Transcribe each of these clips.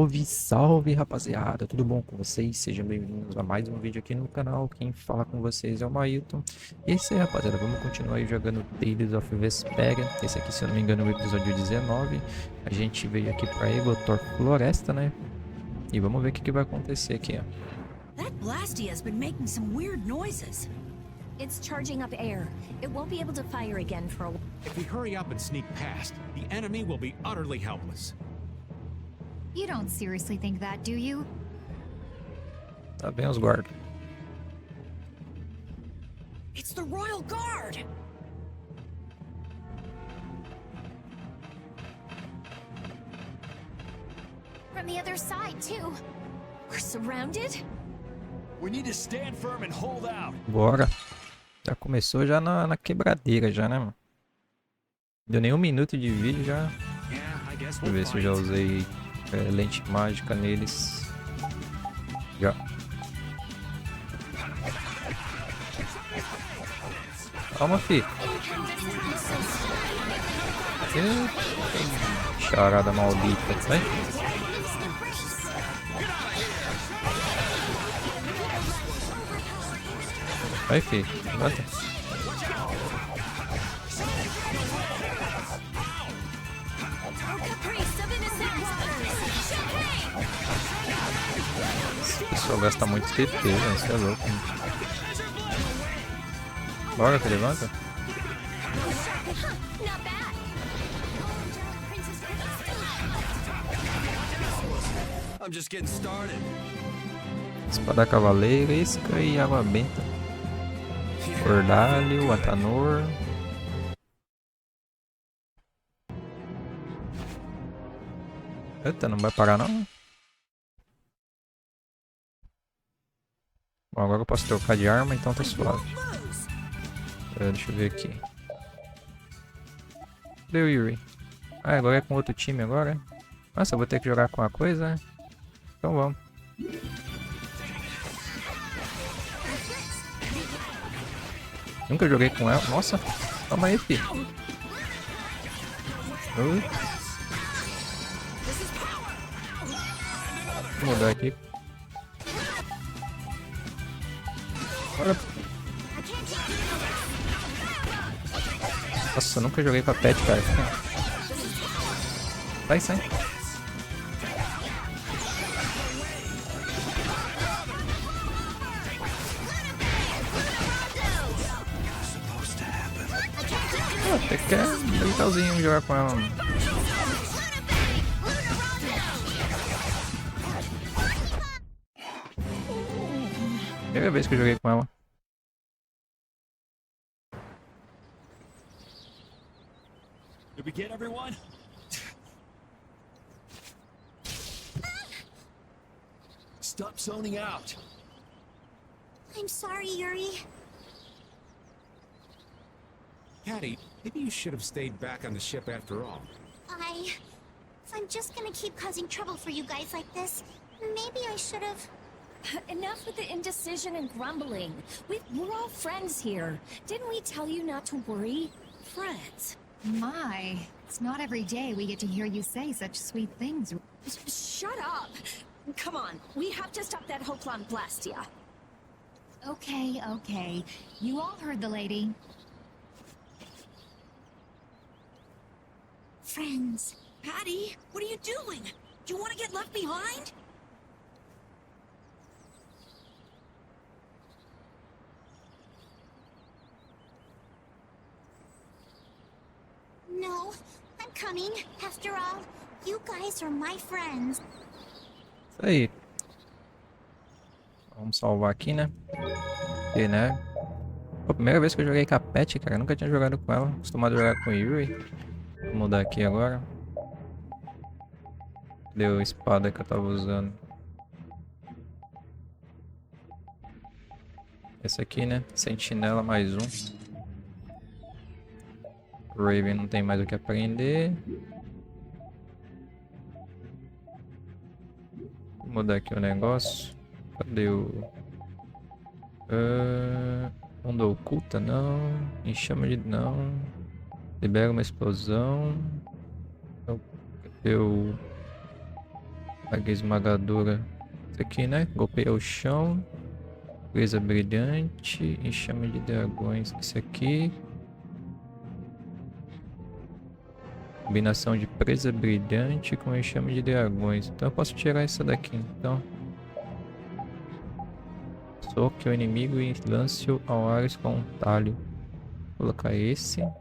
Salve, salve rapaziada, tudo bom com vocês? Sejam bem-vindos a mais um vídeo aqui no canal. Quem fala com vocês é o 𝐓𝐀𝐄𝐒. E é isso aí, rapaziada, vamos continuar aí jogando Tales of Vesperia. Esse aqui, se eu não me engano, é o episódio 19. A gente veio aqui pra 𝐓𝐀 Floresta, né? E vamos ver o que vai acontecer aqui, ó. That blasty has been making some weird noises. It's charging up air. It won't be able to fire again for a while. If we hurry up and sneak past, the enemy will be utterly helpless. You don't seriously think that, do you? Tá bem os guardas. It's the Royal Guard! From the other side, too. We're surrounded? We need to stand firm and hold out. Bora. Já começou já na quebradeira já, né, mano? Deu nem um minuto de vídeo já. Deixa eu ver se eu já usei lente mágica neles. Já. Calma, fi. Charada maldita, vai. Vai, fi. Levanta. Esse pessoal gasta muito TP, né? Isso é louco. Né? Bora, que levanta. I'm just getting started. Espada cavaleiresca e água benta. Ordalho, Atanor. Eita, não vai parar não? Bom, agora eu posso trocar de arma, então tá suave. Deixa eu ver aqui. Cadê o Yuri? Ah, agora é com outro time agora. Nossa, eu vou ter que jogar com uma coisa, né? Então vamos. Nunca joguei com ela. Nossa, calma aí, filho. Vou mudar aqui. Bora. Nossa, eu nunca joguei com a pet, cara. Vai, sai. Até que é legalzinho jogar com ela. Primeira vez que eu joguei com ela. Did we get everyone? Stop zoning out. I'm sorry, Yuri. Caddy, maybe you should have stayed back on the ship after all. If I'm just gonna keep causing trouble for you guys like this, maybe I should have... Enough with the indecision and grumbling. We're all friends here. Didn't we tell you not to worry? Friends. My, it's not every day we get to hear you say such sweet things. Shut up! Come on, we have to stop that 𝐓𝐿 Blastia. Okay, okay. You all heard the lady. Friends. Patty, what are you doing? Do you want to get left behind? No, I'm coming. After all, you guys are my friends. Isso aí. Vamos salvar aqui, né? E, né? Foi a primeira vez que eu joguei com a Pet, cara. Eu nunca tinha jogado com ela. Acostumado a jogar com o Yuri. Vou mudar aqui agora. Deu a espada que eu tava usando. Esse aqui, né? Sentinela mais um. Raven não tem mais o que aprender. Vou mudar aqui o negócio. Cadê o... onda oculta, não. Enxama de... não. Libera uma explosão. Cadê o... Águia esmagadora. Isso aqui, né? Golpeia o chão. Presa brilhante. Enxame de dragões. Isso aqui. Combinação de presa brilhante com enxame de dragões. Então eu posso tirar essa daqui. Então. Soque o inimigo e lance-o ao ar com um talho. Vou colocar esse. Vou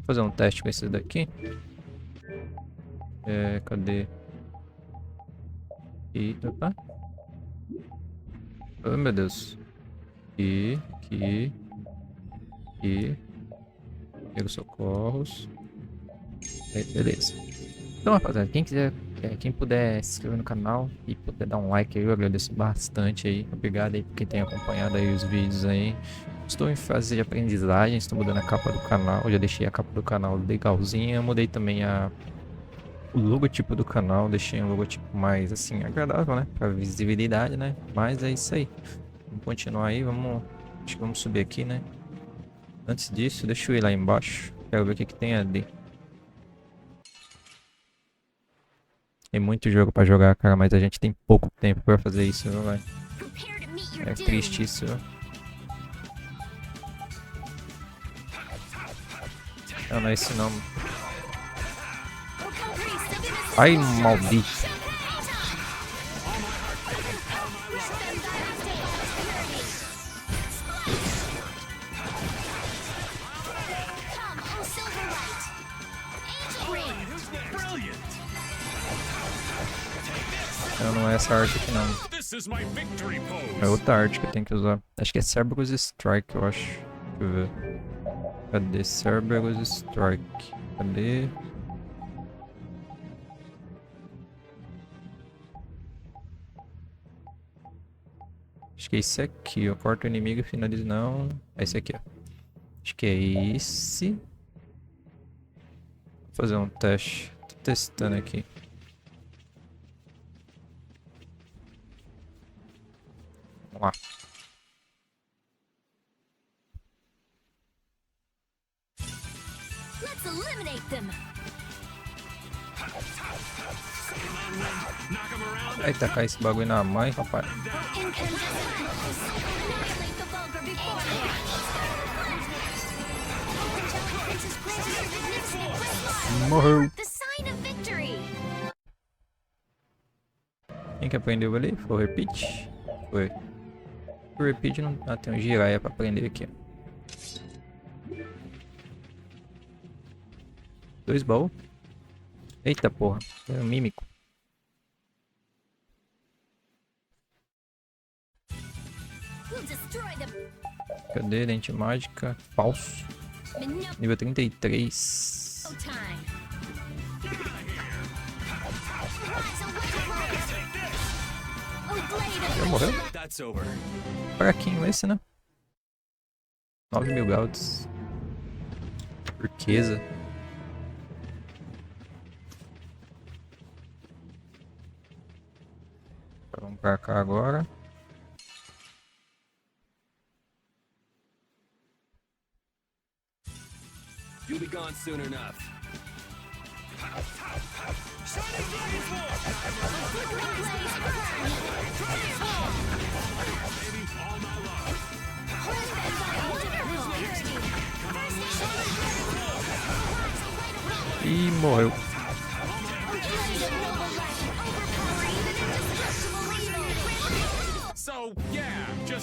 fazer um teste com esse daqui. Cadê? E, opa. Oh, meu Deus. Aqui. Pego socorros. Beleza. Então, rapaziada, quem quiser, quem puder se inscrever no canal e puder dar um like aí, eu agradeço bastante aí. Obrigado aí por quem tem acompanhado aí os vídeos aí. Estou em fase de aprendizagem, estou mudando a capa do canal. Eu já deixei a capa do canal legalzinha. Eu mudei também o logotipo do canal, deixei um logotipo mais assim agradável, né, para visibilidade, né? Mas é isso aí. Vamos continuar aí, acho que vamos subir aqui, né? Antes disso, deixa eu ir lá embaixo. Quero ver o que tem ali. Tem muito jogo pra jogar, cara, mas a gente tem pouco tempo pra fazer isso, viu, velho? É triste isso, viu? Não, não é esse não. Ai, maldito. Não é essa arte aqui não. É outra arte que eu tenho que usar. Acho que é Cerberus Strike, eu acho. Deixa eu ver. Cadê Cerberus Strike? Cadê? Acho que é esse aqui, ó. Corta o inimigo e finaliza. Não. É esse aqui, ó. Acho que é esse. Vou fazer um teste. Tô testando aqui. Vamos lá. Let's eliminate them. Vai tacar esse bagulho na mãe, rapaz. Morreu. The sign of victory. Quem que aprendeu ali? Foi o Repeat? Foi. O Repeat não... Ah, tem um Jiraiya pra aprender aqui. 2 baús. Eita porra. É um mímico. We'll destroy them. Cadê? Lente mágica. Falso. Nível 33. No time. Já morreu? Fraquinho esse, né? 9.000 gauds. Turquesa. Vamos pra cá agora. You'll be gone soon enough. Ih, morreu.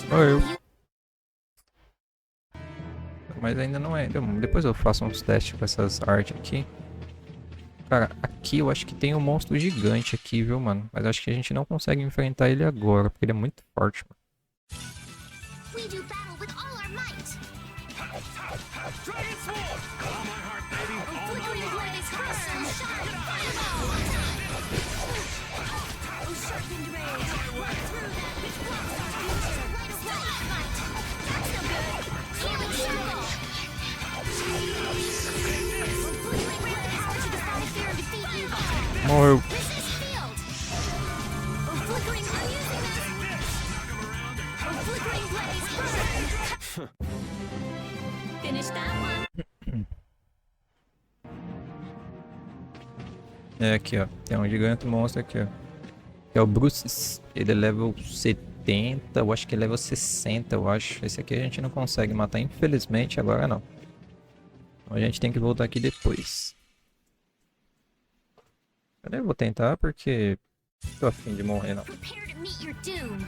Morreu. Mas ainda não é. Depois eu faço uns testes com essas artes aqui. Cara, aqui eu acho que tem um monstro gigante aqui, viu, mano? Mas acho que a gente não consegue enfrentar ele agora, porque ele é muito forte, mano. Morreu. É aqui, ó. Tem um gigante monstro aqui, ó. Que é o Bruce. Ele é level 70, eu acho que é level 60, eu acho. Esse aqui a gente não consegue matar, infelizmente, agora não. Então a gente tem que voltar aqui depois. Eu vou tentar porque tô afim de morrer, não. Prepare to meet your doom.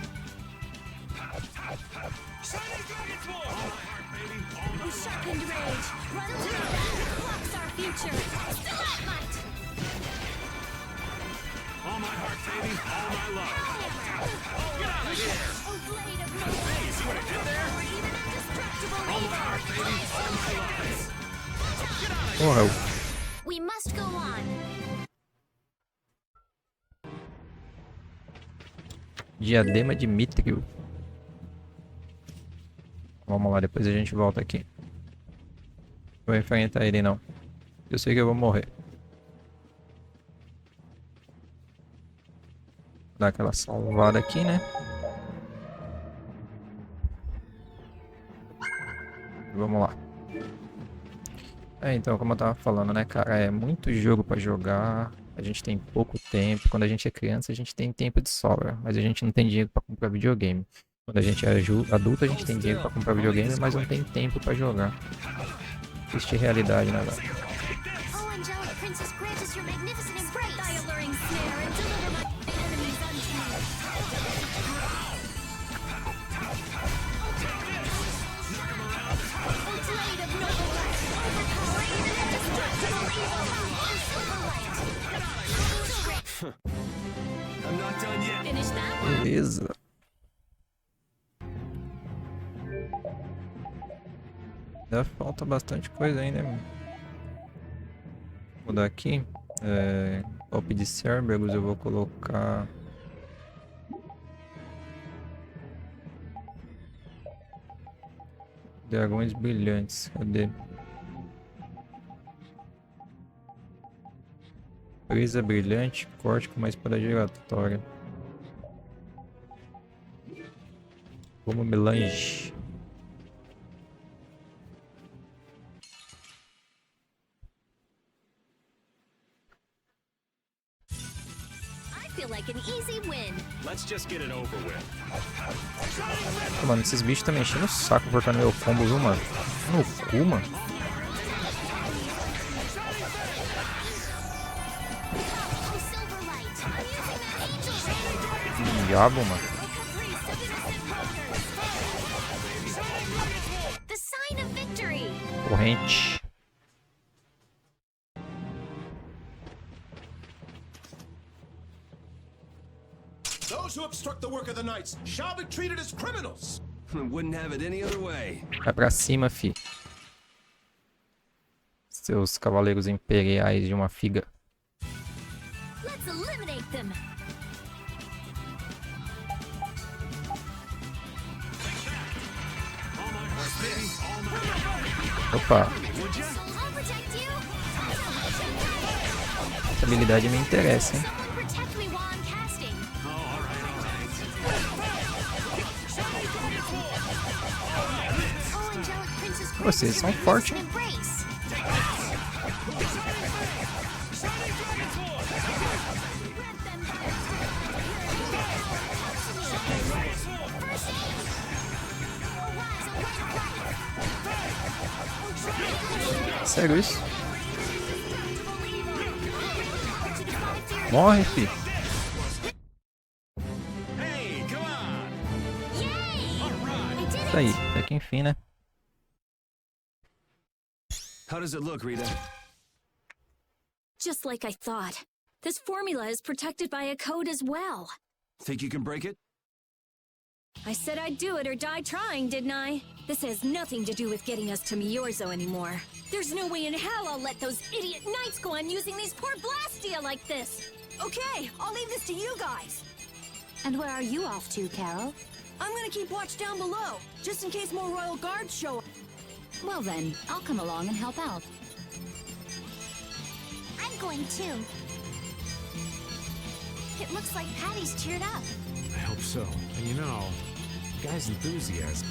You sharpened rage. Run to the back. Blocks our future. Stalagmite. All my heart, baby. All my love. Oh, blade of noise. You see what I did there? Even indestructible All my heart, baby. All my love. Morreu. We must go on. Diadema de Mithril. Vamos lá, depois a gente volta aqui. Vou enfrentar ele não. Eu sei que eu vou morrer. Vou dar aquela salvada aqui, né? Vamos lá. Então, como eu tava falando, né, cara? É muito jogo pra jogar. A gente tem pouco tempo. Quando a gente é criança, a gente tem tempo de sobra. Mas a gente não tem dinheiro pra comprar videogame. Quando a gente é adulto, a gente tem dinheiro pra comprar videogame, mas não tem tempo pra jogar. Triste realidade, né, velho? Oh, angelic princess, grant us your magnificent embrace. Thy alluring snare and deliver my enemies unto me. Oh, blade of noble light, overpower even indestructible evil. I'm not done yet. Finish that one. Beleza. Ainda falta bastante coisa ainda, mano. Vou mudar aqui. Golpe de Cerberus eu vou colocar. Dragões brilhantes. Cadê? Presa brilhante, corte com uma espada giratória. Como melange. I feel like an easy win. Let's just get it over with. Mano, esses bichos tá me enchendo o saco cortando meu combo, viu, mano? No cu, mano. Oh, silver light. I'm using that angel ray. Diabo, mano. The sign of victory. Corrente. Those who obstruct the work of the knights shall be treated as criminals. Wouldn't have it any other way. Vai pra cima, fi. Seus cavaleiros imperiais de uma figa. Let's eliminate them. Opa, I'll protect you. essa habilidade me interessa, hein? Someone protect me while I'm casting. Oh, angelic princess, grant Vocês us são your fortes, hein? magnificent embrace. Let them Sério isso? Morre, fi. Hey, come on. Isso aí, até que enfim, né? How does it look, Rita? Just like I thought. This formula is protected by a code as well. Think you can break it? I said I'd do it or die trying, didn't I? This has nothing to do with getting us to 𝐕𝐿 anymore. There's no way in hell I'll let those idiot knights go on using these poor Blastia like this. Okay, I'll leave this to you guys. And where are you off to, Carol? I'm gonna keep watch down below, just in case more royal guards show up. Well then, I'll come along and help out. I'm going too. It looks like Patty's cheered up. I hope so. And you know, guy's enthusiasm.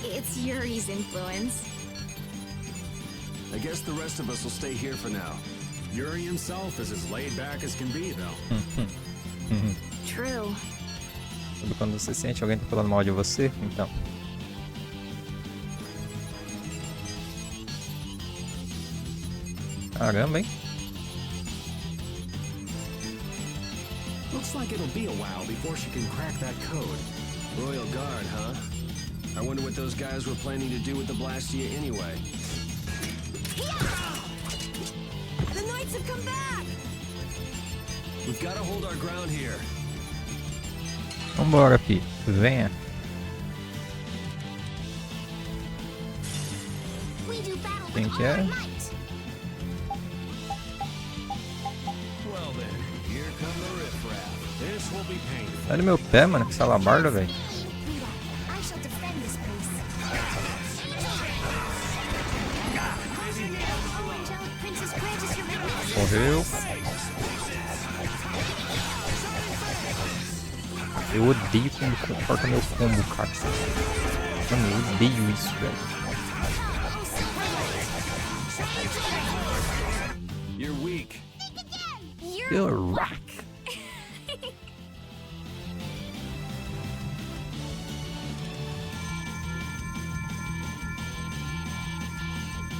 It's Yuri's influence. I guess the rest of us will stay here for now. Yuri himself is as laid back as can be, though. True. Sabe quando você sente alguém tá falando mal de você? Então. Caramba, hein? Looks like it'll be a while before she can crack that code. Royal Guard, huh? I wonder what those guys were planning to do with the Blastia anyway. The knights have come back! We've got to hold our ground here. Vambora, Pi. Venha. We do battle Quem with que all é? our might. Well then, here come the riffraff. This will be painful. Olha meu pé, mano. Que salabarda, velho. Rita, I shall defend this place. Oh, angelic princess, grant us your magnificence. Morreu. Eu odeio quando corta meu combo, cara. Mano, eu odeio isso, velho. You're weak. You're rock.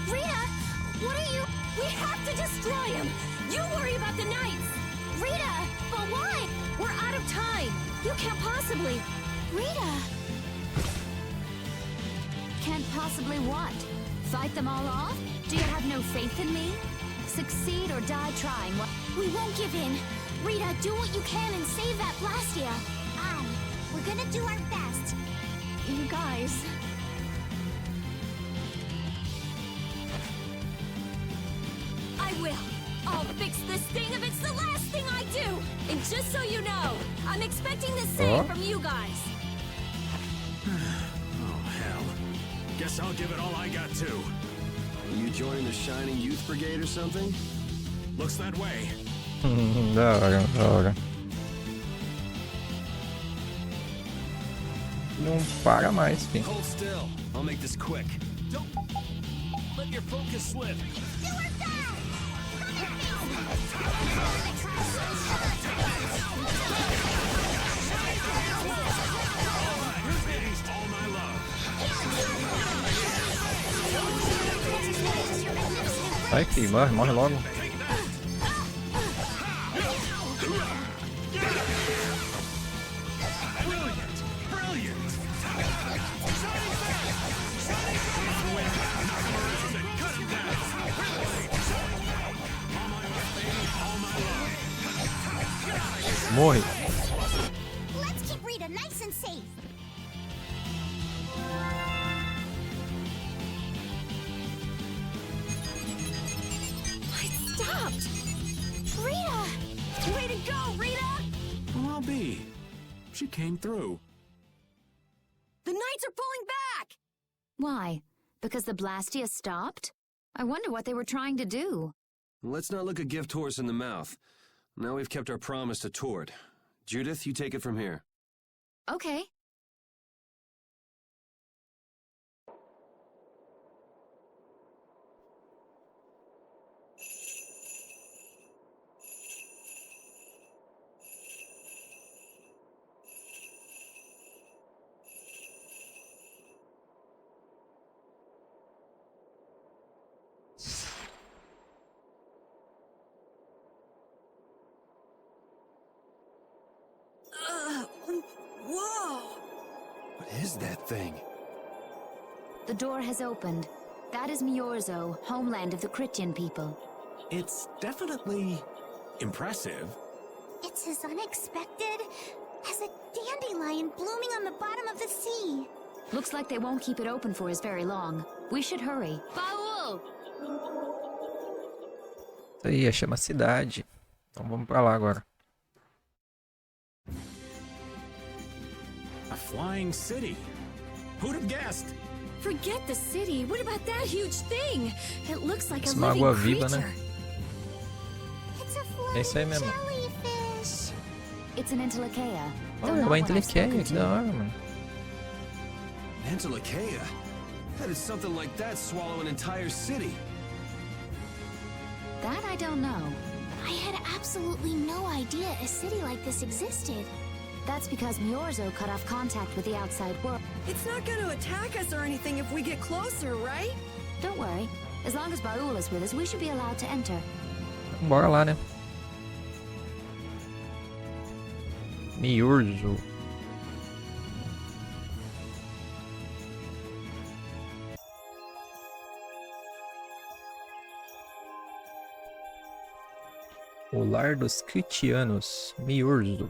Rita, what are you? We have to destroy him! You worry about the knights! Rita, but why? We're out of time! You can't possibly... Rita! Can't possibly what? Fight them all off? Do you have no faith in me? Succeed or die trying. We won't give in. Rita, do what you can and save that Blastia. Aye, we're gonna do our best. You guys. I will! I'll fix this thing if it's the last thing I do! And just so you know, I'm expecting the same from you guys! Oh, hell. Guess I'll give it all I got, too. Are you joining the Shining Youth Brigade or something? Looks that way. Da hora, da hora. Não para mais, filho. Hold still. I'll make this quick. Don't let your focus slip. All my love. Vai, filho, morre logo. Brilliant. Morre. Let's keep Rita nice and safe. I stopped! Rita! Way to go, Rita! Well, I'll be. She came through. The knights are pulling back! Why? Because the Blastia stopped? I wonder what they were trying to do. Let's not look a gift horse in the mouth. Now we've kept our promise to Tord. Judith, you take it from here. Okay. Whoa! What is that thing? The door has opened. That is 𝐕𝐄𝐒, homeland of the Chrétien people. It's definitely impressive. It's as unexpected as a dandelion blooming on the bottom of the sea. Looks like they won't keep it open for us very long. We should hurry. Baul! Isso aí, chama cidade. Então vamos pra lá agora. A flying city. Who'd have guessed? Forget the city. What about that huge thing? It looks like a Isso é uma living água viva, creature. né? It's a É isso aí mesmo. jellyfish. It's an 𝐓𝐿𝐾𝐄𝐒. Olha, uma 𝐓𝐿𝐾𝐄𝐒, que da hora, mano. 𝐓𝐿𝐾𝐄𝐒? How did something like that swallow an entire city? That I don't know. I had absolutely no idea a city like this existed. That's because 𝐕𝐄𝐒 cut off contact with the outside world. It's not going to attack us or anything if we get closer, right? Don't worry. As long as Baul is with us, we should be allowed to enter. Bora lá, né? 𝐕𝐄𝐒. O lar dos Critianos, 𝐕𝐄𝐒.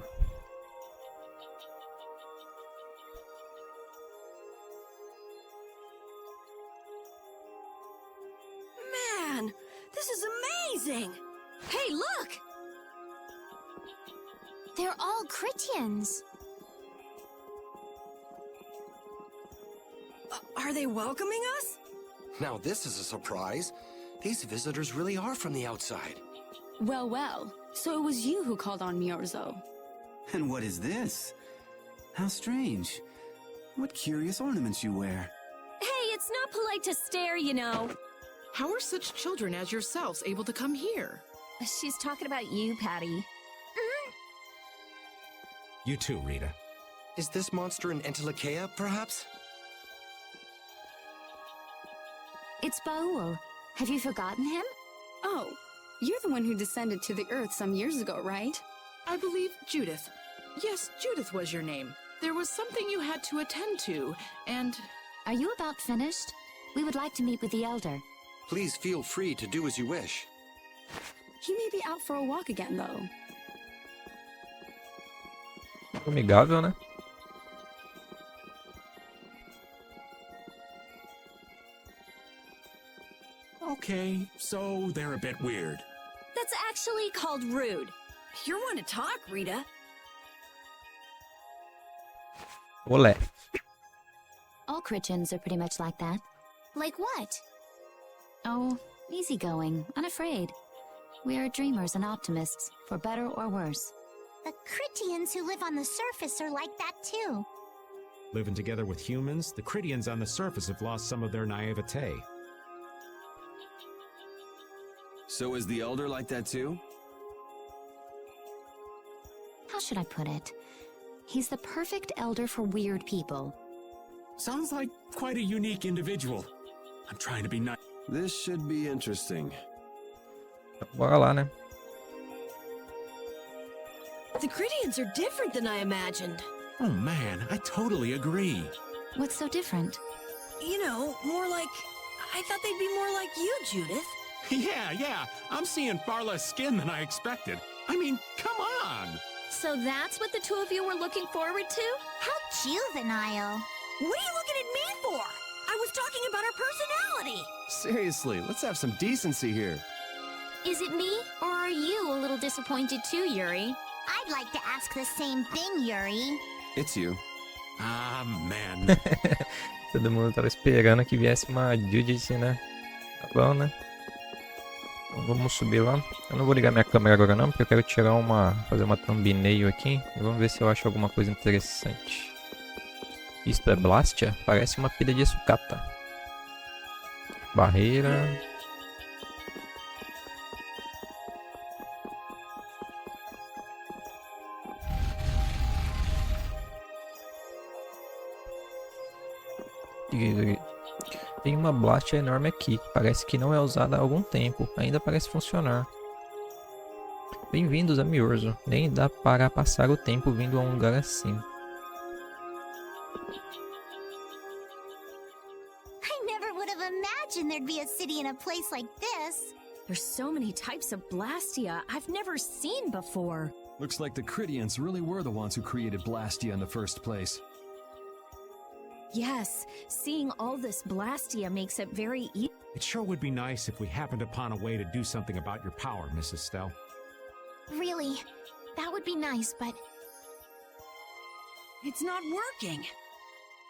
Man, this is amazing! Hey, look! They're all Critians. Are they welcoming us? Now this is a surprise. These visitors really are from the outside. Well, well. So it was you who called on 𝐕𝐄𝐒. And what is this? How strange. What curious ornaments you wear. Hey, it's not polite to stare, you know. How are such children as yourselves able to come here? She's talking about you, Patty. You too, Rita. Is this monster an 𝐓𝐿𝐾𝐄, perhaps? It's Baul. Have you forgotten him? Oh, you're the one who descended to the earth some years ago, right? I believe Judith. Yes, Judith was your name. There was something you had to attend to, and... Are you about finished? We would like to meet with the Elder. Please feel free to do as you wish. He may be out for a walk again, though. Amigável, né? Okay, so they're a bit weird. That's actually called rude. You're one to talk, Rita. Olé. All Critians are pretty much like that. Like what? Oh, easygoing, unafraid. We are dreamers and optimists, for better or worse. The Critians who live on the surface are like that too. Living together with humans, the Critians on the surface have lost some of their naivete. So is the Elder like that too? How should I put it? He's the perfect elder for weird people. Sounds like quite a unique individual. I'm trying to be nice. This should be interesting. Bora lá, né? The Critians are different than I imagined. Oh man, I totally agree. What's so different? You know, more like... I thought they'd be more like you, Judith. Yeah, I'm seeing far less skin than I expected. I mean, come on! So that's what the two of you were looking forward to? How juvenile. What are you looking at me for? I was talking about our personality. Seriously, let's have some decency here. Is it me, or are you a little disappointed too, Yuri? I'd like to ask the same thing, Yuri. It's you. Ah, man. Todo mundo tava esperando que viesse uma Judith, né? Tá bom, né? Então vamos subir lá. Eu não vou ligar minha câmera agora não, porque eu quero tirar fazer uma thumbnail aqui. E vamos ver se eu acho alguma coisa interessante. Isto é Blastia? Parece uma pilha de sucata. Barreira. Tem uma Blastia enorme aqui. Parece que não é usada há algum tempo. Ainda parece funcionar. Bem-vindos a 𝐕𝐿𝐒. Nem dá para passar o tempo vindo a um lugar assim. I never would have imagined there'd be a city in a place like this. There's so many types of Blastia I've never seen before. Looks like the Critians really were the ones who created Blastia in the first place. Yes, seeing all this Blastia makes it very easy. It sure would be nice if we happened upon a way to do something about your power, Mrs. Stell. Really, that would be nice, but... It's not working.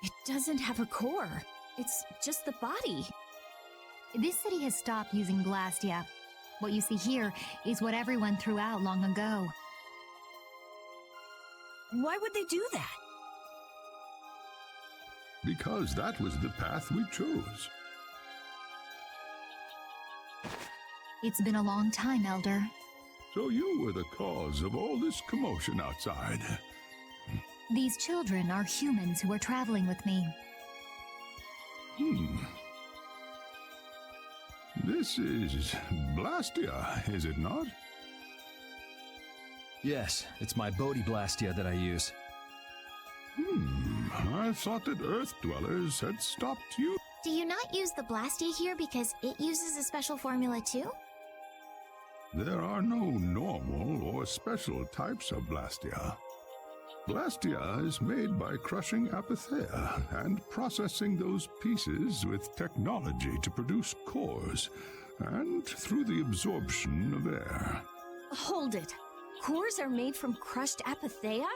It doesn't have a core. It's just the body. This city has stopped using Blastia. What you see here is what everyone threw out long ago. Why would they do that? Because that was the path we chose. It's been a long time, Elder. So you were the cause of all this commotion outside. These children are humans who are traveling with me. This is Blastia, is it not? Yes, it's my Bodhi Blastia that I use. I thought that Earth Dwellers had stopped you. Do you not use the Blastia here because it uses a special formula too? There are no normal or special types of Blastia. Blastia is made by crushing Apatheia and processing those pieces with technology to produce cores, and through the absorption of air. Hold it. Cores are made from crushed Apatheia?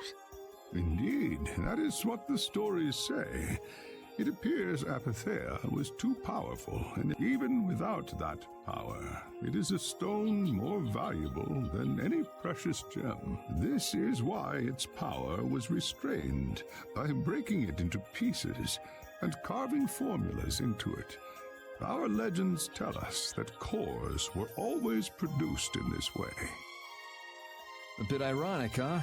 Indeed, that is what the stories say. It appears Apatheia was too powerful, and even without that power, it is a stone more valuable than any precious gem. This is why its power was restrained by breaking it into pieces and carving formulas into it. Our legends tell us that cores were always produced in this way. A bit ironic, huh?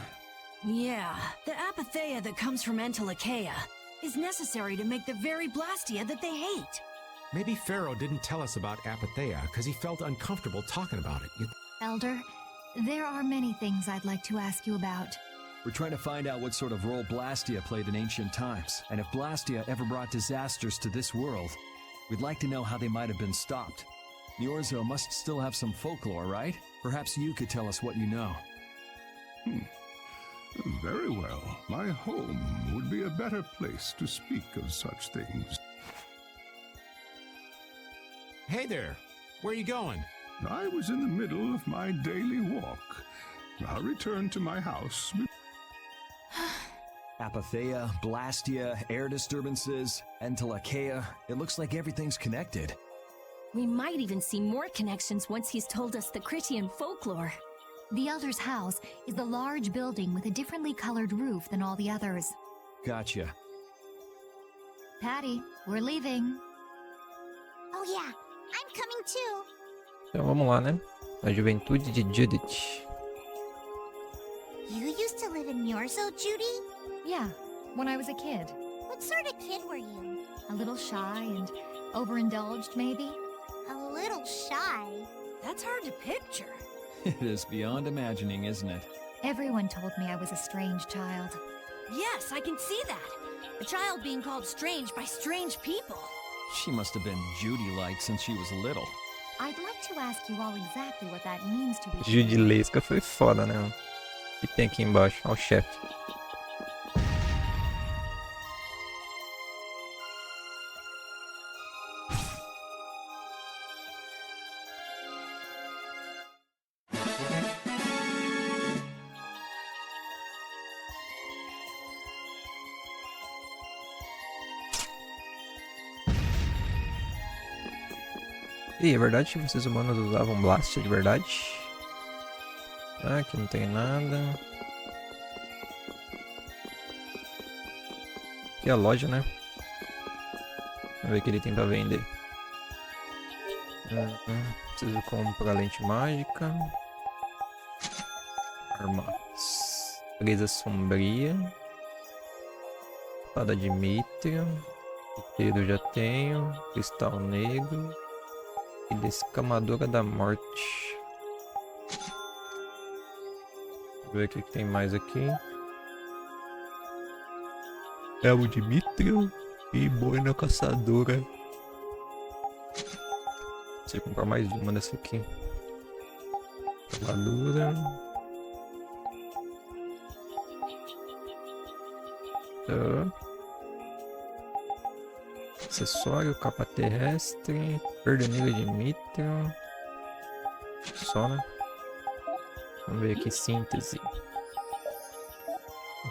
Yeah, the Apatheia that comes from 𝐓𝐿𝐾𝐄𝐒 is necessary to make the very Blastia that they hate. Maybe Pharaoh didn't tell us about Apatheia because he felt uncomfortable talking about it. Elder, there are many things I'd like to ask you about. We're trying to find out what sort of role Blastia played in ancient times, and if Blastia ever brought disasters to this world, we'd like to know how they might have been stopped. 𝐕𝐄𝐒 must still have some folklore, right? Perhaps you could tell us what you know. Very well. My home would be a better place to speak of such things. Hey there, where are you going? I was in the middle of my daily walk. I'll return to my house. Apatheia, Blastia, air disturbances, 𝐓𝐿𝐾𝐒. It looks like everything's connected. We might even see more connections once he's told us the Critian folklore. The Elder's house is a large building with a differently colored roof than all the others. Gotcha. Patty, we're leaving. Oh yeah, I'm coming too. Então vamos lá, né? A juventude de Judith. You used to live in 𝐕𝐄𝐒, Judy? Yeah, when I was a kid. What sort of kid were you? A little shy and overindulged, maybe? A little shy? That's hard to picture. It is beyond imagining, isn't it? Everyone told me I was a strange child. Yes, I can see that. A child being called strange by strange people. She must have been Judy-like since she was little. I'd like to ask you all exactly what that means to each Judilesca foi foda, né? O que tem aqui embaixo? Ó, o chefe. E é verdade que vocês humanos usavam Blastia de verdade? Ah, aqui não tem nada. Aqui é a loja, né? Vamos ver o que ele tem pra vender. Preciso comprar lente mágica. Armas. Presa sombria. Espada de mitra. Inteiro já tenho. Cristal negro. E descamadora da morte. Vamos ver o que tem mais aqui. Elmo de mithril e boina caçadora. Preciso comprar mais uma dessa aqui. Armadura. Acessório, capa terrestre, perda de mithril. Só, né? Vamos ver aqui, síntese.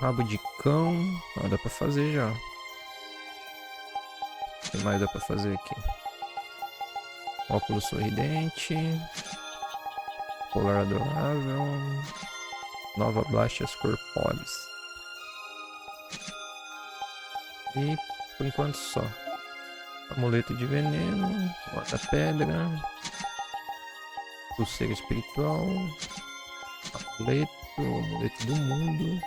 Rabo de cão. Ah, dá pra fazer já. O que mais dá pra fazer aqui? Óculos sorridente. Colar adorável. Nova Blastas corpóreas. E por enquanto só. Amuleto de veneno. Guarda-pedra. Pulseira espiritual. Amuleto do mundo.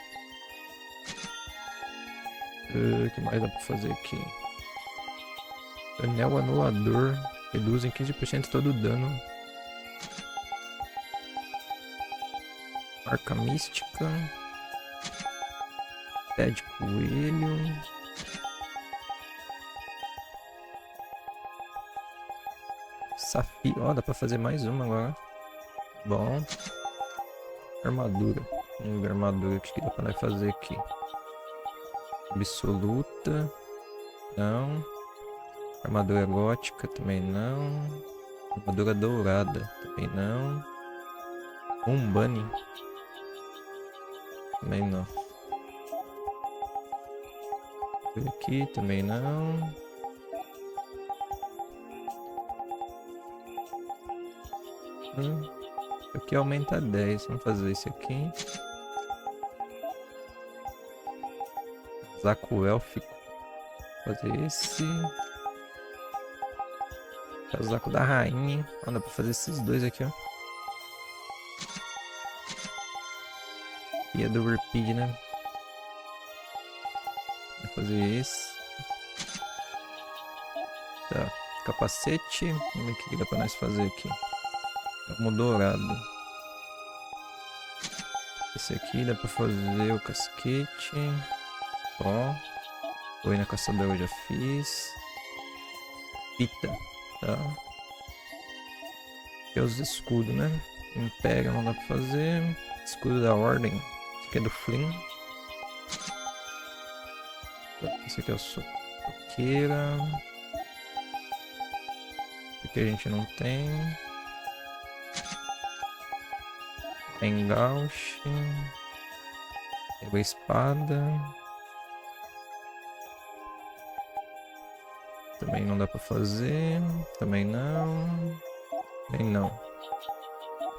O que mais dá pra fazer aqui? Anel anulador. Reduz em 15% todo o dano. Marca mística. Pé de coelho. Safio. Ó, dá pra fazer mais uma agora. Bom. Armadura. Vamos ver a armadura que dá pra nós fazer aqui. Absoluta. Não. Armadura gótica também não. Armadura dourada também não. Bunny também não. Aqui também não. Aqui aumenta 10. Vamos fazer esse aqui. Casaco élfico. Fazer esse. Casaco da rainha. Ah, dá pra fazer esses dois aqui, ó. E é do Repeat, né? Vou fazer esse. Tá. Capacete. Vamos ver o que dá pra nós fazer aqui. Vamos dourado. Esse aqui dá pra fazer o casquete. Ó. Foi na caçadora eu já fiz. Fita. Tá. Aqui é os escudos, né? Império não dá pra fazer. Escudo da ordem. Esse aqui é do Flynn. Esse aqui é o soqueira. Esse aqui a gente não tem. Engauche. Pegou a espada. Também não dá pra fazer. Também não. Também não.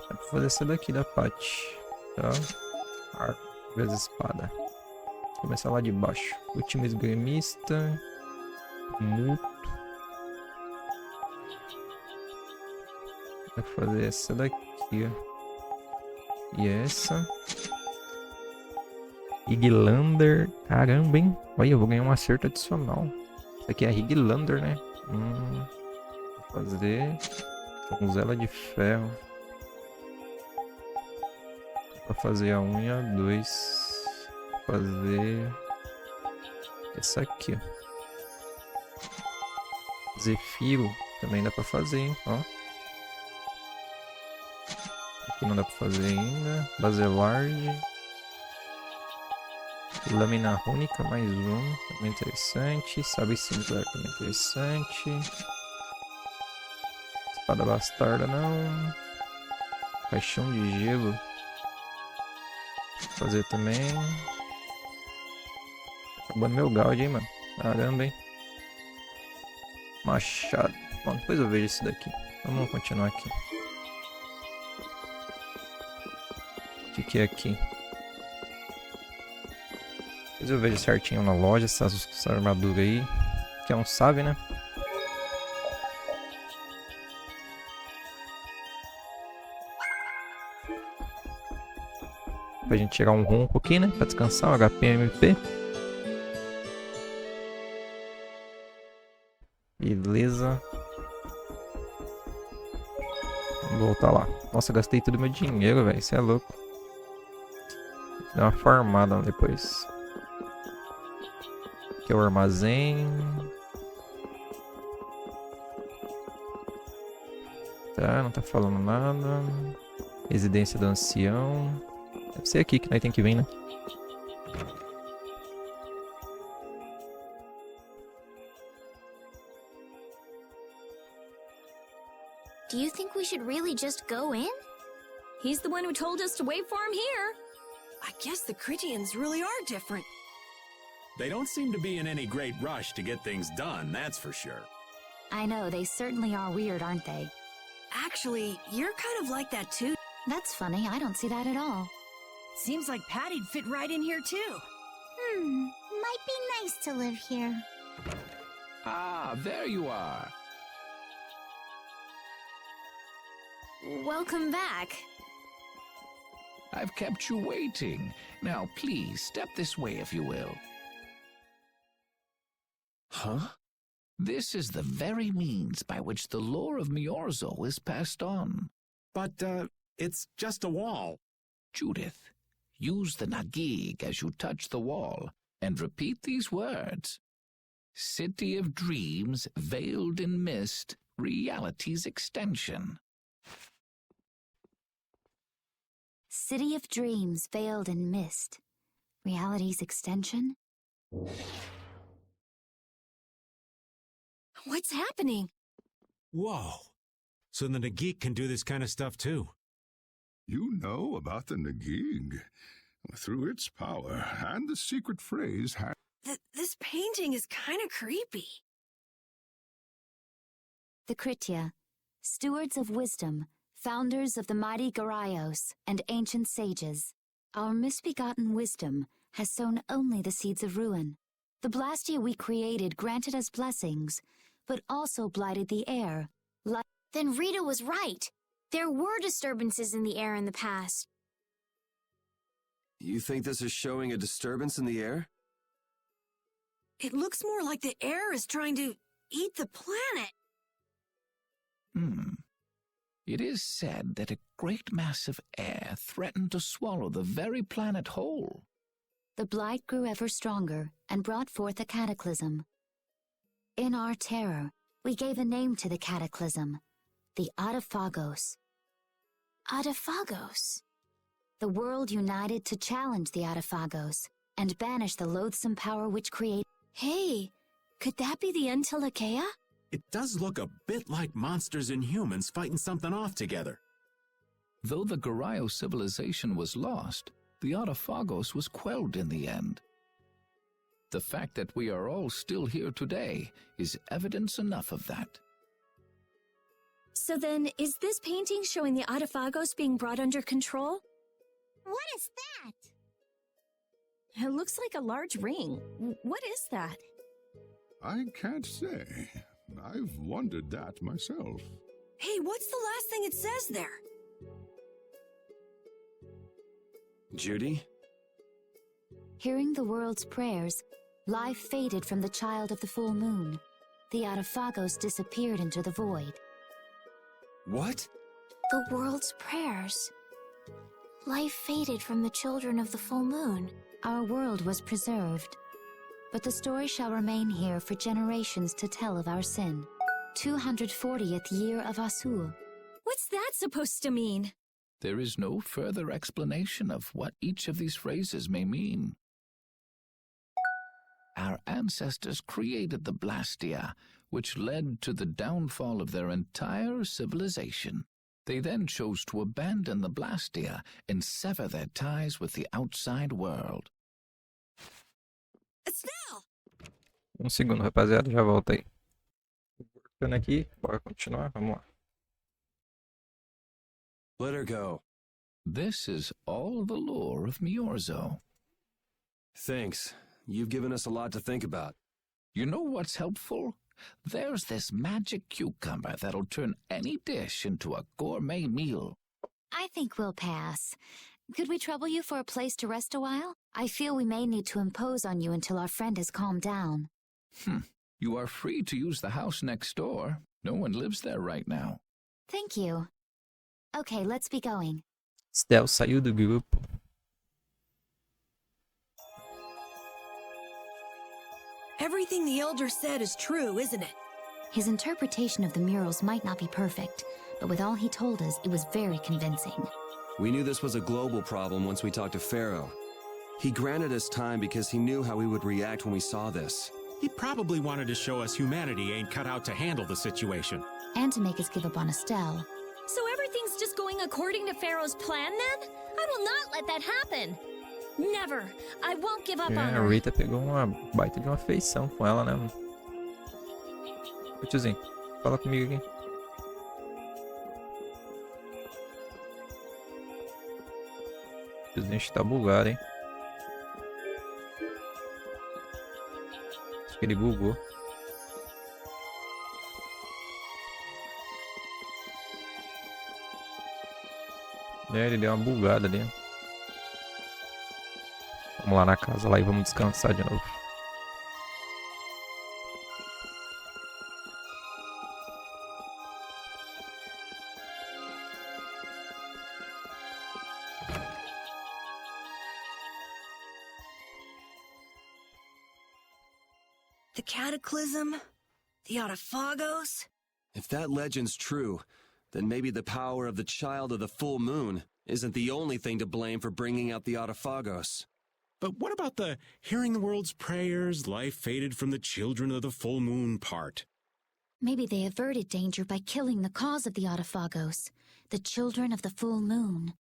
Dá pra fazer essa daqui da Paty. Tá? Arco vezes espada. Começar lá de baixo. Último esgrimista. Mútuo. Vai fazer essa daqui, ó. E essa. Highlander. Caramba, hein? Olha, eu vou ganhar um acerto adicional. Isso aqui é Highlander, né? Vou fazer. Donzela de ferro. Pra fazer a 1 e a 2. Vou fazer. Essa aqui, ó. Zefiro. Também dá pra fazer, hein? Ó. Aqui não dá pra fazer ainda. Baselard. Lâmina rúnica, mais um. Também interessante. Sabe singular, também interessante. Espada bastarda, não. Paixão de gelo. Vou fazer também. Acabando meu Gaud, hein, mano. Caramba, hein. Machado. Bom, depois eu vejo esse daqui. Vamos continuar aqui. O que é aqui? Depois eu vejo certinho na loja essa armadura aí. Que é um sabe, né? Pra gente tirar um ronco aqui, né? Pra descansar o HPMP. Beleza. Vamos voltar lá. Nossa, gastei todo meu dinheiro, velho. Isso é louco. Dá uma farmada depois. Aqui é o armazém. Tá, não tá falando nada. Residência do ancião. Deve ser aqui que nós tem que vir, né? Do you think we should really just go in? He's the one who told us to wait for him here. I guess the Critians really are different. They don't seem to be in any great rush to get things done, that's for sure. I know, they certainly are weird, aren't they? Actually, you're kind of like that too. That's funny, I don't see that at all. Seems like Patty'd fit right in here too. Might be nice to live here. Ah, there you are. welcome back. I've kept you waiting. Now please, step this way if you will. Huh? This is the very means by which the lore of 𝐕𝐿𝐿 is passed on. But, it's just a wall. Judith, use the Nagig as you touch the wall, and repeat these words. City of dreams, veiled in mist, reality's extension. City of dreams veiled in mist. Reality's extension? What's happening? Whoa. So the Nagig can do this kind of stuff too. You know about the Nagig. Through its power and the secret phrase This painting is kind of creepy. The 𝐓𝐀𝐄𝐒, stewards of wisdom, founders of the mighty 𝐓𝐻𝐂𝐿 and ancient sages. Our misbegotten wisdom has sown only the seeds of ruin. The Blastia we created granted us blessings, but also blighted the air. Then Rita was right. There were disturbances in the air in the past. You think this is showing a disturbance in the air? It looks more like the air is trying to eat the planet. It is said that a great mass of air threatened to swallow the very planet whole. The blight grew ever stronger and brought forth a cataclysm. In our terror, we gave a name to the cataclysm, the 𝐓𝐻𝐿𝐴𝐻𝐿. 𝐓𝐻𝐿𝐴𝐻𝐿. The world united to challenge the 𝐓𝐻𝐿𝐴𝐻𝐿 and banish the loathsome power which created. Hey, could that be the 𝐓𝐿𝐴𝐻𝐿? It does look a bit like monsters and humans fighting something off together. Though the 𝐃𝐄𝐅 civilization was lost, the 𝐓𝐻𝐿𝐴𝐻𝐿 was quelled in the end. The fact that we are all still here today is evidence enough of that. So then, is this painting showing the 𝐓𝐻𝐿𝐴𝐻𝐿 being brought under control? What is that? It looks like a large ring. What is that? I can't say. I've wondered that myself. Hey, what's the last thing it says there? Judy? Hearing the world's prayers, life faded from the child of the full moon. The 𝐓𝐻𝐿𝐴𝐻𝐿 disappeared into the void. What? The world's prayers. Life faded from the children of the full moon. Our world was preserved, but the story shall remain here for generations to tell of our sin. 240th year of Asul. What's that supposed to mean? There is no further explanation of what each of these phrases may mean. Our ancestors created the Blastia, which led to the downfall of their entire civilization. They then chose to abandon the Blastia and sever their ties with the outside world. Um segundo, rapaziada, já volto aí. Ficando aqui, bora continuar, vamos lá. Let her go. This is all the lore of 𝐕𝐿𝐿. Thanks. You've given us a lot to think about. You know what's helpful? There's this magic cucumber that'll turn any dish into a gourmet meal. I think we'll pass. Could we trouble you for a place to rest a while? I feel we may need to impose on you until our friend has calmed down. You are free to use the house next door. No one lives there right now. Thank you. Okay, let's be going. Stel saiu do grupo. Everything the Elder said is true, isn't it? His interpretation of the murals might not be perfect, but with all he told us, it was very convincing. We knew this was a global problem once we talked to Pharaoh. He granted us time because he knew how we would react when we saw this. He probably wanted to show us humanity ain't cut out to handle the situation. And to make us give up on Estelle. So everything's just going according to Pharaoh's plan then? I will not let that happen. Never. I won't give up on A her. Rita pegou uma baita de uma afeição com ela, né? Ô tiozinho, fala comigo aqui. O tiozinho está bugado, hein? Acho que ele bugou. É, ele deu uma bugada ali. Vamos lá na casa lá e vamos descansar de novo. The Cataclysm? The 𝐓𝐻𝐿𝐻𝐿? If that legend's true, then maybe the power of the child of the full moon isn't the only thing to blame for bringing out the 𝐓𝐻𝐿𝐻. But what about the hearing the world's prayers, life faded from the children of the full moon part? Maybe they averted danger by killing the cause of the 𝐓𝐻𝐿𝐻, the children of the full moon.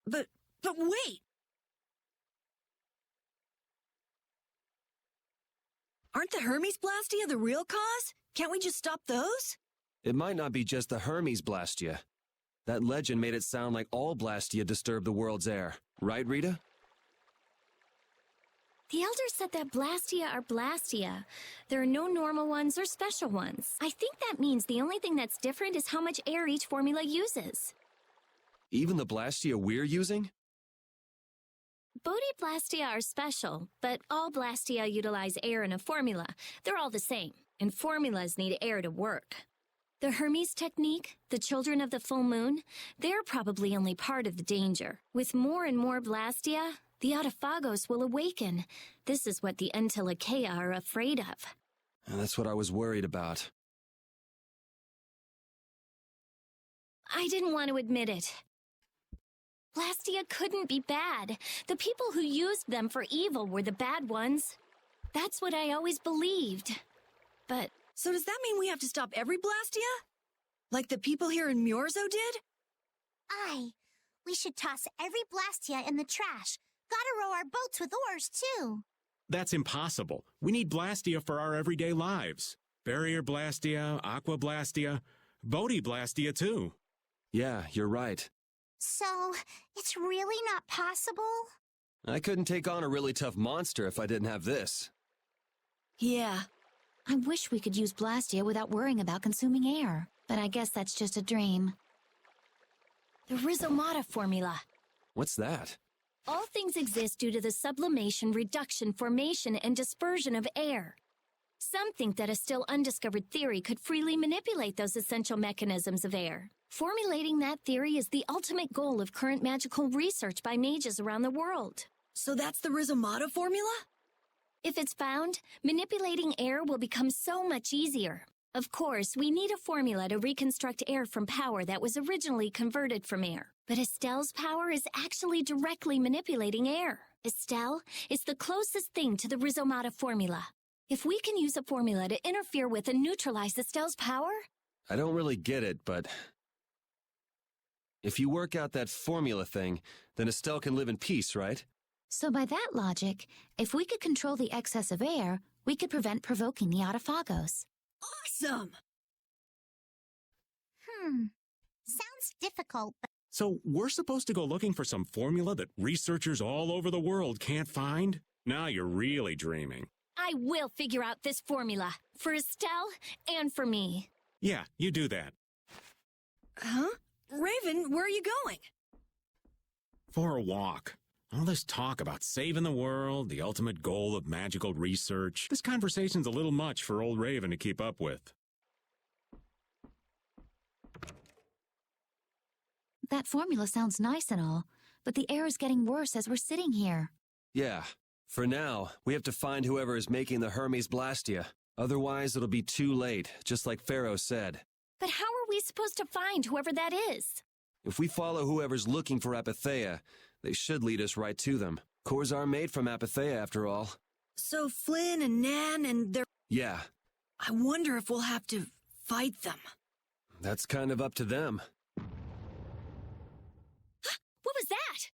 But wait! Aren't the Hermes Blastia the real cause? Can't we just stop those? It might not be just the Hermes Blastia. That legend made it sound like all Blastia disturb the world's air. Right, Rita? The Elder said that Blastia are Blastia. There are no normal ones or special ones. I think that means the only thing that's different is how much air each formula uses. Even the Blastia we're using? Bodhi Blastia are special, but all Blastia utilize air in a formula. They're all the same, and formulas need air to work. The Hermes technique, the children of the full moon, they're probably only part of the danger. With more and more Blastia, the 𝐓𝐻𝐿𝐻 will awaken. This is what the 𝐓𝐿𝐻𝐿𝐻 are afraid of. And that's what I was worried about. I didn't want to admit it. Blastia couldn't be bad. The people who used them for evil were the bad ones. That's what I always believed. But... So does that mean we have to stop every Blastia? Like the people here in 𝐕𝐄𝐒 did? Aye. We should toss every Blastia in the trash. Gotta row our boats with oars, too. That's impossible. We need Blastia for our everyday lives. Barrier Blastia, Aqua Blastia, Bodhi Blastia too. Yeah, you're right. So, it's really not possible? I couldn't take on a really tough monster if I didn't have this. Yeah. I wish we could use Blastia without worrying about consuming air, but I guess that's just a dream. The Rhizomata formula. What's that? All things exist due to the sublimation, reduction, formation, and dispersion of air. Some think that a still undiscovered theory could freely manipulate those essential mechanisms of air. Formulating that theory is the ultimate goal of current magical research by mages around the world. So that's the Rhizomata formula? If it's found, manipulating air will become so much easier. Of course, we need a formula to reconstruct air from power that was originally converted from air. But Estelle's power is actually directly manipulating air. Estelle is the closest thing to the Rhizomata formula. If we can use a formula to interfere with and neutralize Estelle's power... I don't really get it, but... If you work out that formula thing, then Estelle can live in peace, right? So by that logic, if we could control the excess of air, we could prevent provoking the 𝐓𝐻𝐿𝐻. Awesome! Sounds difficult, but... So we're supposed to go looking for some formula that researchers all over the world can't find? Now you're really dreaming. I will figure out this formula. For Estelle and for me. Yeah, you do that. Huh? Raven, where are you going? For a walk. All this talk about saving the world, the ultimate goal of magical research. This conversation's a little much for old Raven to keep up with. That formula sounds nice and all, but the air is getting worse as we're sitting here. Yeah. For now, we have to find whoever is making the Hermes Blastia. Otherwise, it'll be too late, just like Pharaoh said. But how are we supposed to find whoever that is? If we follow whoever's looking for 𝐓𝐻𝐿𝐻, they should lead us right to them. Cores are made from 𝐓𝐻𝐿𝐻, after all. So Flynn and Nan and their... Yeah. I wonder if we'll have to fight them. That's kind of up to them. What was that?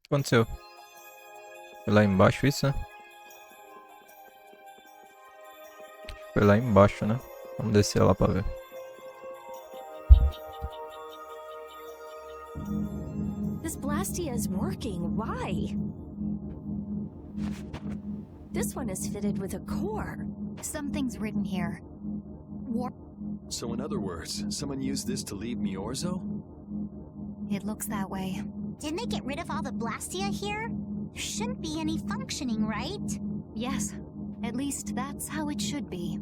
O que aconteceu? Foi lá embaixo isso, né? Foi lá embaixo, né? Vamos descer lá pra ver. This Blastia is working. Why? This one is fitted with a core. Something's written here. So in other words, someone used this to leave 𝐕𝐄𝐒? It looks that way. Didn't they get rid of all the Blastia here? There shouldn't be any functioning, right? Yes. At least that's how it should be.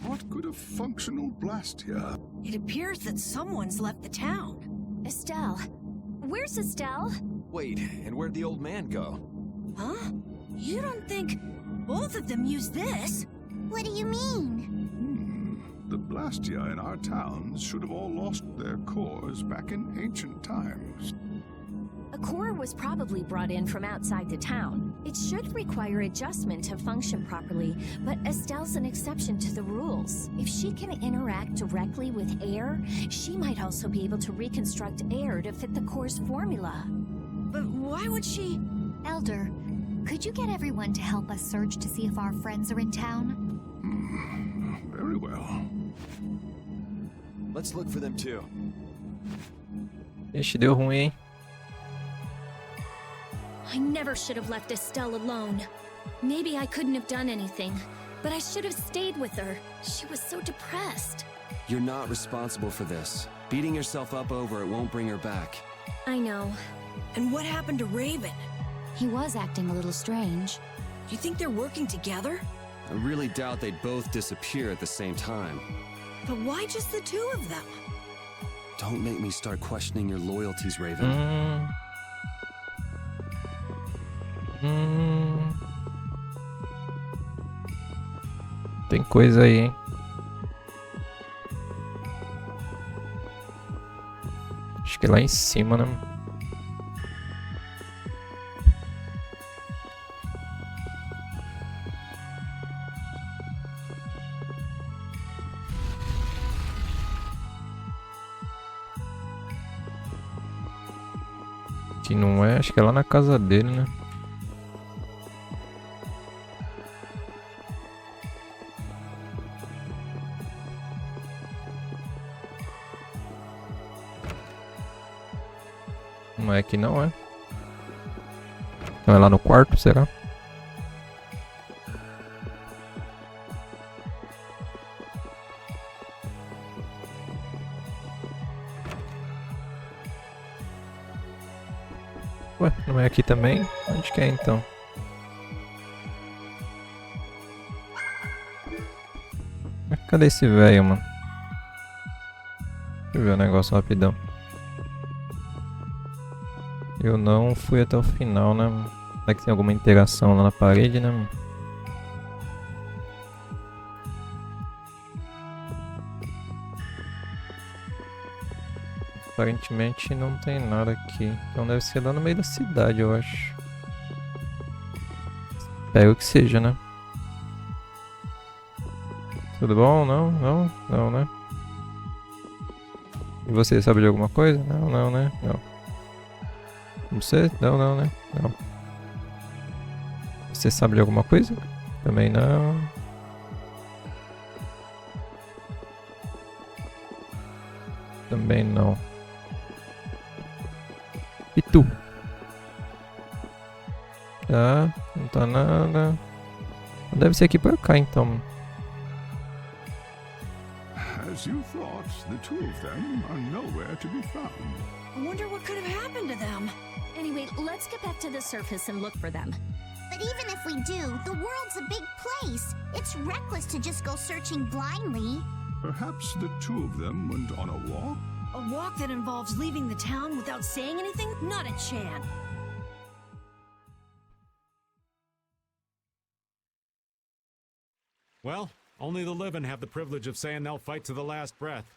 What could a functional Blastia? It appears that someone's left the town. Estelle. Where's Estelle? Wait, and where'd the old man go? Huh? You don't think both of them used this? What do you mean? The Blastia in our towns should have all lost their cores back in ancient times. A core was probably brought in from outside the town. It should require adjustment to function properly, but Estelle's an exception to the rules. If she can interact directly with air, she might also be able to reconstruct air to fit the core's formula. But why would she? Elder, could you get everyone to help us search to see if our friends are in town? Very well. Let's look for them too. Ixi, deu ruim, hein? I never should have left Estelle alone. Maybe I couldn't have done anything, but I should have stayed with her. She was so depressed. You're not responsible for this. Beating yourself up over it won't bring her back. I know. And what happened to Raven? He was acting a little strange. Do you think they're working together? I really doubt they'd both disappear at the same time. But why just the two of them? Don't make me start questioning your loyalties, Raven. Tem coisa aí, hein? Acho que é lá em cima, né? Que não é, acho que é lá na casa dele, né? Não é aqui não, é? Então é lá no quarto, será? Ué, não é aqui também? Onde que é então? Cadê esse velho, mano? Deixa eu ver o negócio rapidão. Eu não fui até o final, né? Será que tem alguma interação lá na parede, né? Aparentemente não tem nada aqui. Então deve ser lá no meio da cidade, eu acho. Espero que seja, né? Tudo bom? Não? Não? Não, né? E você sabe de alguma coisa? Não, não, né? Não. Você? Não, não, né? Não. Você sabe de alguma coisa? Também não. Também não. E tu? Tá, não tá nada. Deve ser aqui pra cá então. As you thought, the two of them are nowhere to be found. I wonder what could have happened to them. Anyway, let's get back to the surface and look for them. But even if we do, the world's a big place. It's reckless to just go searching blindly. Perhaps the two of them went on a walk? A walk that involves leaving the town without saying anything? Not a chance. Well, only the living have the privilege of saying they'll fight to the last breath.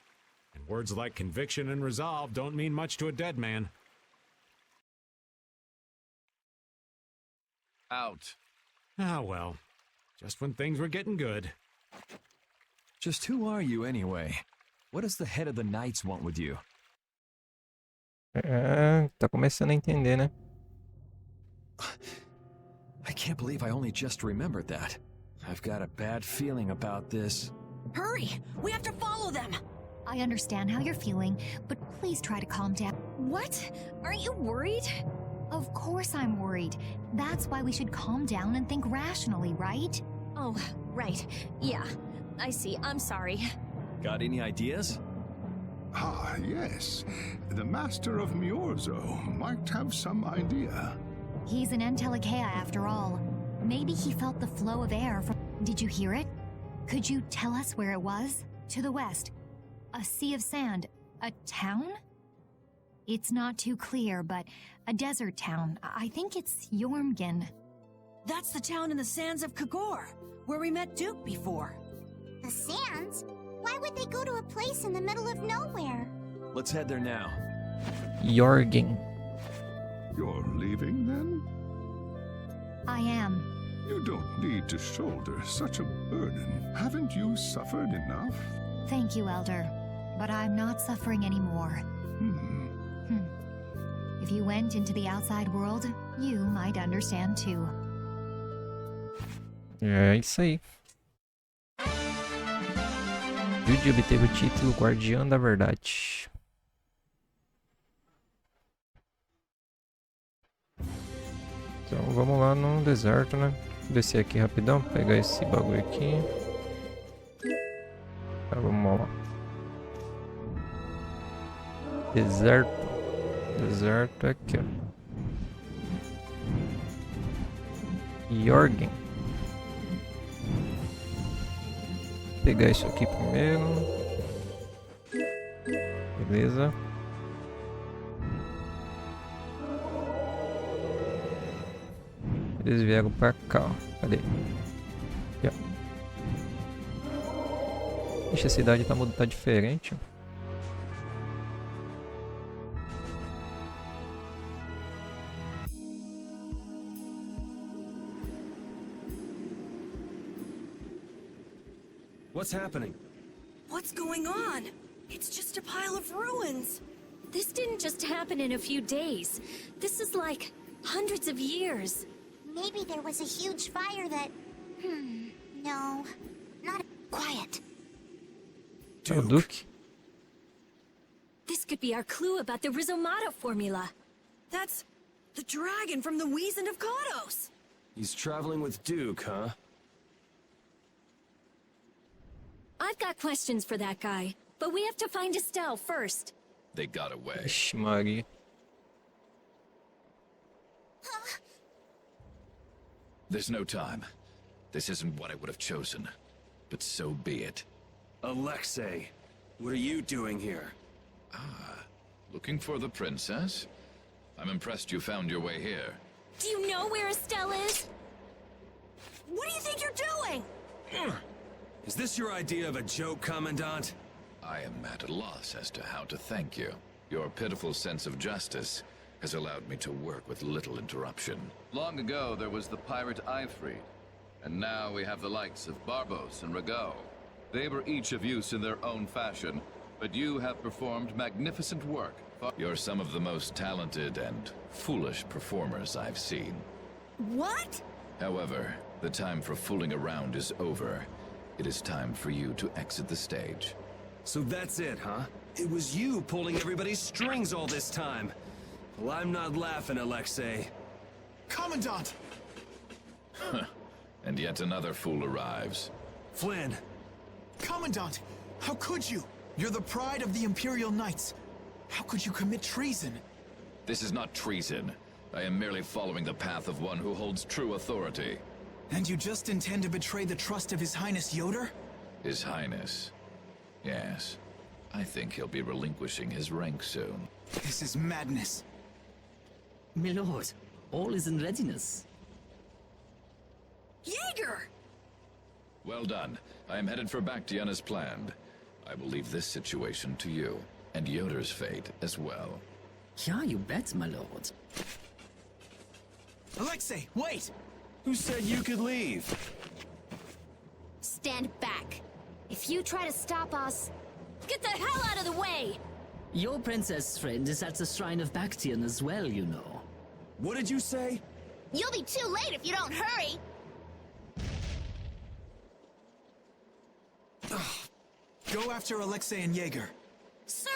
And words like conviction and resolve don't mean much to a dead man. Out. Ah, well. Just when things were getting good. Just who are you anyway? What does the head of the Knights want with you? Tá começando a entender, né? I can't believe I only just remembered that. I've got a bad feeling about this. Hurry! We have to follow them! I understand how you're feeling, but please try to calm down. What? Aren't you worried? Of course I'm worried. That's why we should calm down and think rationally, right? Oh, right. Yeah, I see. I'm sorry. Got any ideas? Ah, yes. The master of 𝐕𝐄𝐒 might have some idea. He's an 𝐓𝐀𝐿𝐾𝐄 after all. Maybe he felt the flow of air from... Did you hear it? Could you tell us where it was? To the west. A sea of sand. A town? It's not too clear, but a desert town. I think it's 𝐕𝐿𝐻. That's the town in the sands of 𝐃𝐄𝐅, where we met Duke before. The sands? Why would they go to a place in the middle of nowhere? Let's head there now. 𝐕𝐿𝐻. You're leaving then? I am. You don't need to shoulder such a burden. Haven't you suffered enough? Thank you, Elder. But I'm not suffering anymore. If you went into the outside world, you might understand too. É isso aí. Judy obteve o título Guardiã da Verdade. Então vamos lá no deserto, né? Descer aqui rapidão, pegar esse bagulho aqui. Tá, vamos lá. Deserto. Deserto é aqui, ó. 𝐕𝐿𝐻. Pegar isso aqui primeiro. Beleza. Eles vieram pra cá, ó. Cadê? Aqui, ó. Ixi, a cidade tá diferente, ó. What's happening? What's going on? It's just a pile of ruins. This didn't just happen in a few days. This is like hundreds of years. Maybe there was a huge fire that... no. Not... Quiet. Duke. This could be our clue about the 𝐕𝐿𝐻𝐼 formula. That's the dragon from the 𝐕𝐿𝐻 of 𝐃𝐿𝐻. He's traveling with Duke, huh? I've got questions for that guy, but we have to find Estelle first. They got away. Ixi, Maria. There's no time. This isn't what I would have chosen, but so be it. 𝐓𝐿𝐻𝐿, what are you doing here? Looking for the princess? I'm impressed you found your way here. Do you know where Estelle is? What do you think you're doing? Is this your idea of a joke, Commandant? I am at a loss as to how to thank you. Your pitiful sense of justice has allowed me to work with little interruption. Long ago, there was the pirate Eifried, and now we have the likes of Barbos and Rago. They were each of use in their own fashion, but you have performed magnificent work. You're some of the most talented and foolish performers I've seen. What? However, the time for fooling around is over. It is time for you to exit the stage. So that's it, huh? It was you pulling everybody's strings all this time. Well, I'm not laughing, 𝐓𝐿𝐻𝐿. Commandant! And yet another fool arrives. Flynn! Commandant! How could you? You're the pride of the Imperial Knights. How could you commit treason? This is not treason. I am merely following the path of one who holds true authority. And you just intend to betray the trust of His Highness Yoder? His Highness? Yes. I think he'll be relinquishing his rank soon. This is madness. My lord, all is in readiness. Jaeger! Well done. I am headed for Bactian as planned. I will leave this situation to you, and Yoder's fate as well. Yeah, you bet, my lord. 𝐓𝐿𝐻𝐿, wait! Who said you could leave? Stand back. If you try to stop us, get the hell out of the way! Your princess friend is at the shrine of Bactian as well, you know. What did you say? You'll be too late if you don't hurry! Go after 𝐓𝐿𝐻𝐿 and Jaeger. Sir!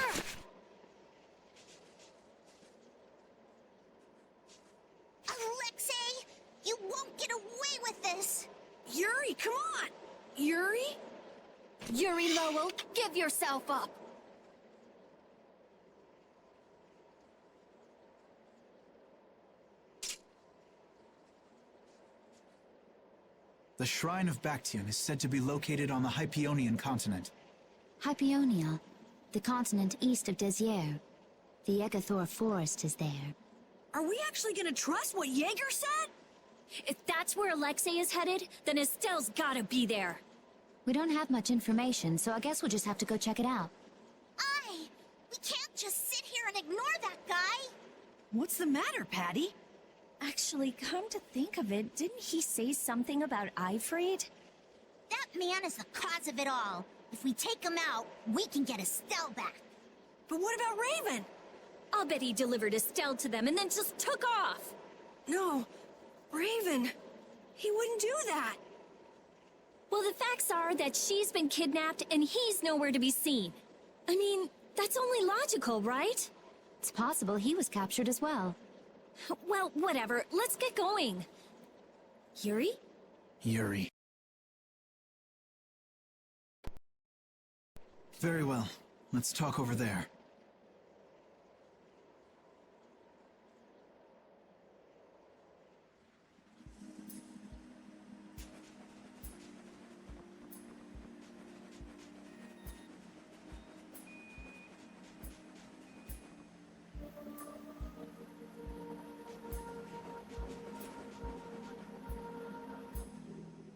𝐓𝐿𝐻𝐿, you won't get away with this! Yuri, come Yuri Lowell, give yourself up! The Shrine of 𝐓𝐀𝐋𝐄𝐒 is said to be located on the Hypeonian continent. Hypeonia, the continent east of Desier. The Egathor forest is there. Are we actually gonna trust what Jaeger said? If that's where 𝐓𝐿EXE is headed, then Estelle's gotta be there. We don't have much information, so I guess we'll just have to go check it out. We can't just sit here and ignore that guy! What's the matter, Patty? Actually, come to think of it, didn't he say something about 𝐈𝐹ried? That man is the cause of it all. If we take him out, we can get Estelle back. But what about Raven? I'll bet he delivered Estelle to them and then just took off. No, Raven. He wouldn't do that. Well, the facts are that she's been kidnapped and he's nowhere to be seen. I mean, that's only logical, right? It's possible he was captured as well. Well, whatever. Let's get going. Yuri? Yuri. Very well. Let's talk over there.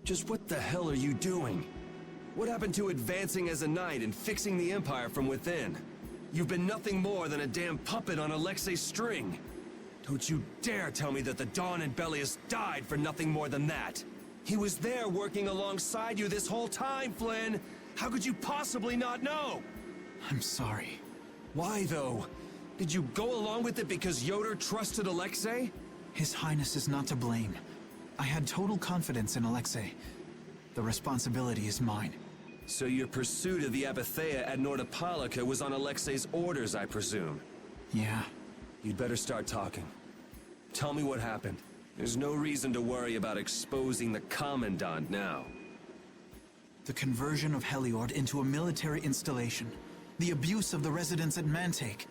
Just what the hell are you doing? What happened to advancing as a knight and fixing the Empire from within? You've been nothing more than a damn puppet on 𝐓𝐿EXE's string. Don't you dare tell me that the Dawn and Belius died for nothing more than that. He was there working alongside you this whole time, Flynn. How could you possibly not know? I'm sorry. Why, though? Did you go along with it because Yoder trusted 𝐓𝐿EXE? His Highness is not to blame. I had total confidence in 𝐓𝐿EXE. The responsibility is mine. So your pursuit of the Apatheia at Nordapalika was on 𝐓𝐿EXE's orders, I presume? Yeah. You'd better start talking. Tell me what happened. There's no reason to worry about exposing the Commandant now. The conversion of Heliord into a military installation. The abuse of the residents at Mantake.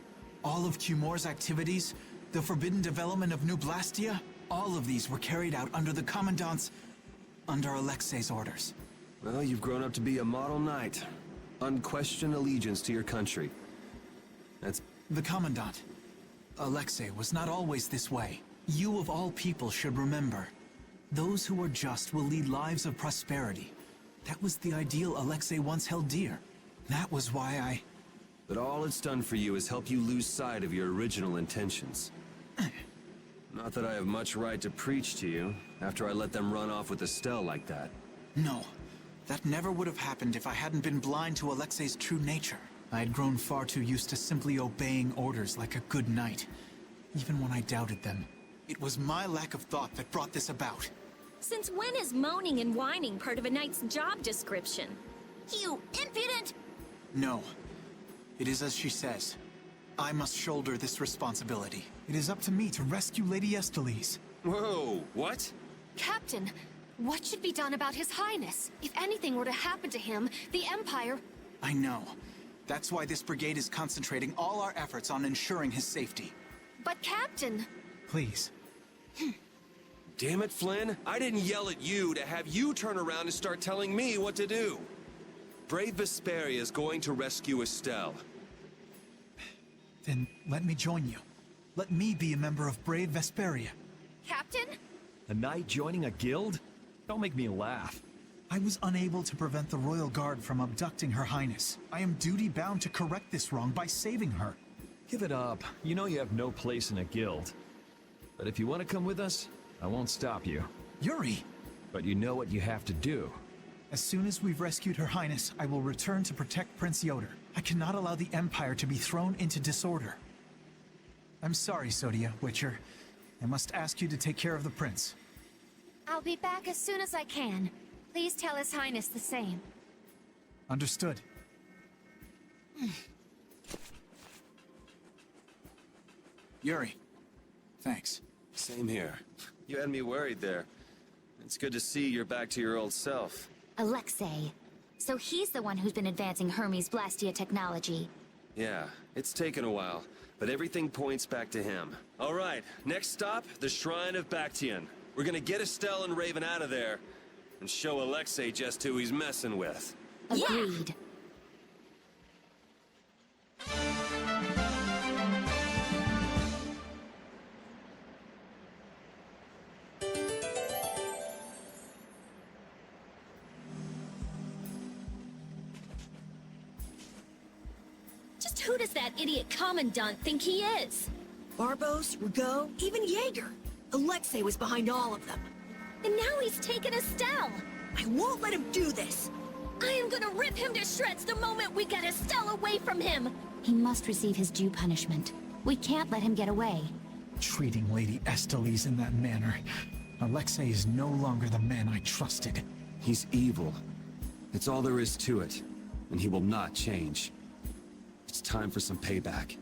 All of 𝐃𝐄𝐒's activities. The forbidden development of New Blastia. All of these were carried out under the Commandant's... under 𝐓𝐿EXE's orders. Well, you've grown up to be a model knight. Unquestioned allegiance to your country. That's... The Commandant. 𝐓𝐿EXE was not always this way. You of all people should remember. Those who are just will lead lives of prosperity. That was the ideal 𝐓𝐿EXE once held dear. That was why I... But all it's done for you is help you lose sight of your original intentions. Not that I have much right to preach to you, after I let them run off with Estelle like that. No. That never would have happened if I hadn't been blind to 𝐓𝐿EXE's true nature. I had grown far too used to simply obeying orders like a good knight. Even when I doubted them. It was my lack of thought that brought this about. Since when is moaning and whining part of a knight's job description? You impudent! No. It is as she says. I must shoulder this responsibility. It is up to me to rescue Lady Estellise. Whoa, what? Captain, what should be done about His Highness? If anything were to happen to him, the Empire... I know. That's why this brigade is concentrating all our efforts on ensuring his safety. But Captain... Please. Damn it, Flynn. I didn't yell at you to have you turn around and start telling me what to do. Brave Vesperia is going to rescue Estelle. Then let me join you. Let me be a member of Brave Vesperia. Captain? A knight joining a guild? Don't make me laugh. I was unable to prevent the Royal Guard from abducting Her Highness. I am duty-bound to correct this wrong by saving her. Give it up. You know you have no place in a guild. But if you want to come with us, I won't stop you. Yuri! But you know what you have to do. As soon as we've rescued Her Highness, I will return to protect Prince Yoder. I cannot allow the Empire to be thrown into disorder. I'm sorry, Sodia, Witcher. I must ask you to take care of the prince. I'll be back as soon as I can. Please tell His Highness the same. Understood. Yuri, thanks. Same here. You had me worried there. It's good to see you're back to your old self. 𝐓𝐿EXE. So he's the one who's been advancing Hermes' Blastia technology. Yeah, it's taken a while, but everything points back to him. All right, next stop, the Shrine of 𝐓𝐀𝐋𝐄𝐒. We're gonna get Estelle and Raven out of there, and show 𝐓𝐿EXE just who he's messing with. Agreed. Just who does that idiot commandant think he is? Barbos, Rigaud, even Jaeger. 𝐓𝐿EXE was behind all of them. And now he's taken Estelle. I won't let him do this. I am gonna rip him to shreds the moment we get Estelle away from him. He must receive his due punishment. We can't let him get away. Treating Lady Estellise in that manner. 𝐓𝐿EXE is no longer the man I trusted. He's evil. It's all there is to it, and he will not change. It's time for some payback.